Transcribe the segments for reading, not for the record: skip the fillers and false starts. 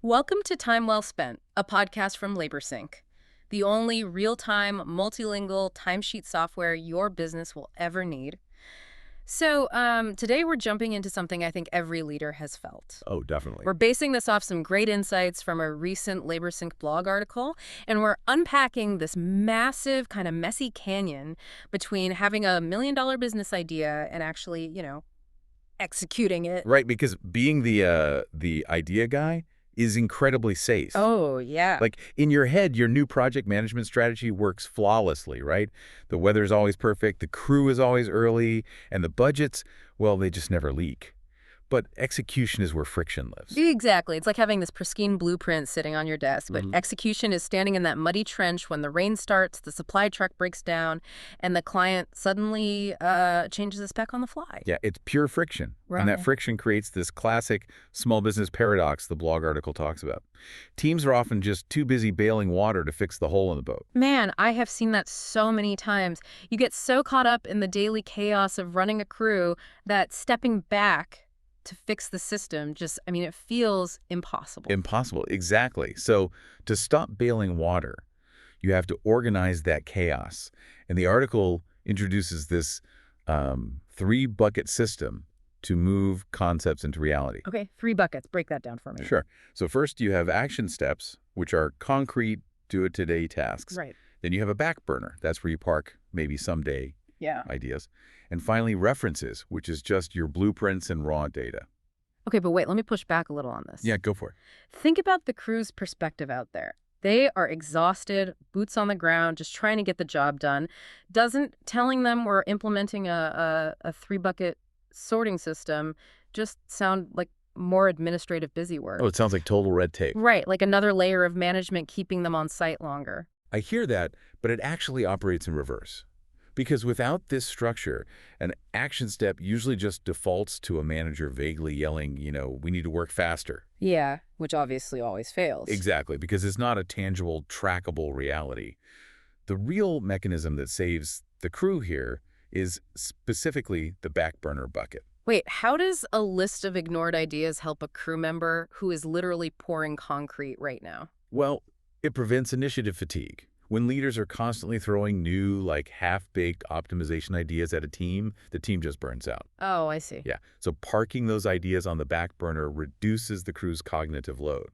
Welcome to Time Well Spent, a podcast from LaborSync, the only real-time, multilingual timesheet software your business will ever need. Today we're jumping into something I think every leader has felt. Oh, definitely. We're basing this off some great insights from a recent LaborSync blog article, and we're unpacking this massive, kind of messy canyon between having a million-dollar business idea and actually, executing it. Right, because being the idea guy is incredibly safe. Oh, yeah. Like in your head, your new project management strategy works flawlessly, right? The weather's always perfect, the crew is always early, and the budgets, well, they just never leak. But execution is where friction lives. Exactly. It's like having this pristine blueprint sitting on your desk, but Mhm. execution is standing in that muddy trench when the rain starts, the supply truck breaks down, and the client suddenly changes the spec on the fly. Yeah, it's pure friction. And that Right. friction creates this classic small business paradox the blog article talks about. Teams are often just too busy bailing water to fix the hole in the boat. Man, I have seen that so many times. You get so caught up in the daily chaos of running a crew that stepping back to fix the system it feels impossible. Impossible, exactly. So to stop bailing water, you have to organize that chaos. And the article introduces this three-bucket system to move concepts into reality. Okay, 3 buckets. Break that down for me. Sure. So first you have action steps, which are concrete, do-it-today tasks. Right. Then you have a back burner. That's where you park maybe someday Yeah. ideas. And finally, references, which is just your blueprints and raw data. Okay, but wait, let me push back a little on this. Yeah, go for it. Think about the crew's perspective out there. They are exhausted, boots on the ground, just trying to get the job done. Doesn't telling them we're implementing a 3 bucket sorting system just sound like more administrative busy work? Oh, it sounds like total red tape. Right, like another layer of management keeping them on site longer. I hear that, but it actually operates in reverse. Because without this structure, an action step usually just defaults to a manager vaguely yelling, we need to work faster. Yeah, which obviously always fails. Exactly, because it's not a tangible, trackable reality. The real mechanism that saves the crew here is specifically the back burner bucket. Wait, how does a list of ignored ideas help a crew member who is literally pouring concrete right now? Well, it prevents initiative fatigue. When leaders are constantly throwing new, half-baked optimization ideas at a team, the team just burns out. Oh, I see. Yeah, so parking those ideas on the back burner reduces the crew's cognitive load.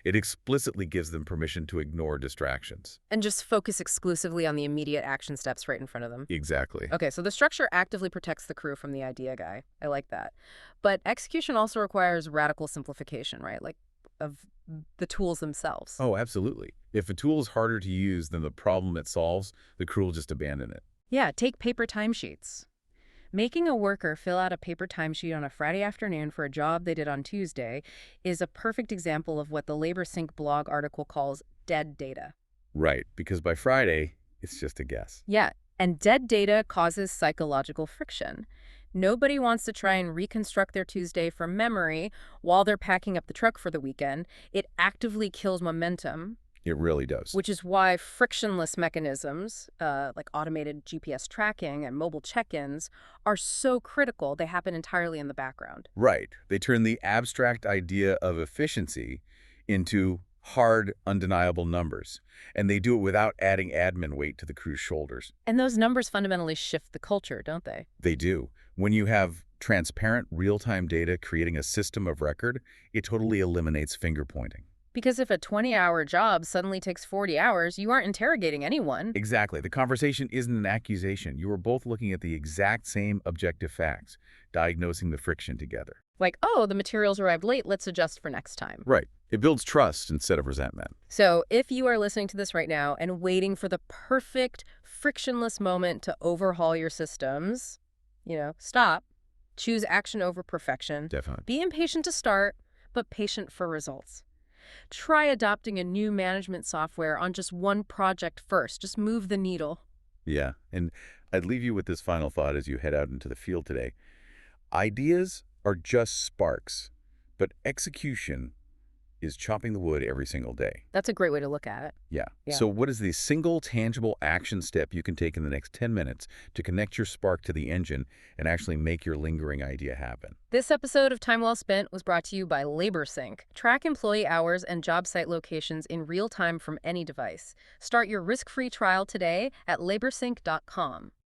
It explicitly gives them permission to ignore distractions. And just focus exclusively on the immediate action steps right in front of them. Exactly. Okay, so the structure actively protects the crew from the idea guy. I like that. But execution also requires radical simplification, right? Like of the tools themselves. Oh, absolutely. If a tool is harder to use than the problem it solves, the crew will just abandon it. Yeah, take paper timesheets. Making a worker fill out a paper timesheet on a Friday afternoon for a job they did on Tuesday is a perfect example of what the LaborSync blog article calls dead data. Right, because by Friday, it's just a guess. Yeah, and dead data causes psychological friction. Nobody wants to try and reconstruct their Tuesday from memory while they're packing up the truck for the weekend. It actively kills momentum, It really does. which is why frictionless mechanisms, like automated GPS tracking and mobile check-ins, are so critical. They happen entirely in the background. Right. They turn the abstract idea of efficiency into hard, undeniable numbers. And they do it without adding admin weight to the crew's shoulders. And those numbers fundamentally shift the culture, don't they? They do. When you have transparent, real-time data creating a system of record, it totally eliminates finger pointing. Because if a 20-hour job suddenly takes 40 hours, you aren't interrogating anyone. Exactly. The conversation isn't an accusation. You are both looking at the exact same objective facts, diagnosing the friction together. Like, oh, the materials arrived late, let's adjust for next time. Right. It builds trust instead of resentment. So if you are listening to this right now and waiting for the perfect frictionless moment to overhaul your systems, stop. Choose action over perfection. Definitely. Be impatient to start, but patient for results. Try adopting a new management software on just one project first. Just move the needle. Yeah. And I'd leave you with this final thought as you head out into the field today. Ideas are just sparks, but execution is chopping the wood every single day. That's a great way to look at it. Yeah. Yeah. So what is the single tangible action step you can take in the next 10 minutes to connect your spark to the engine and actually make your lingering idea happen? This episode of Time Well Spent was brought to you by LaborSync. Track employee hours and job site locations in real time from any device. Start your risk-free trial today at laborsync.com.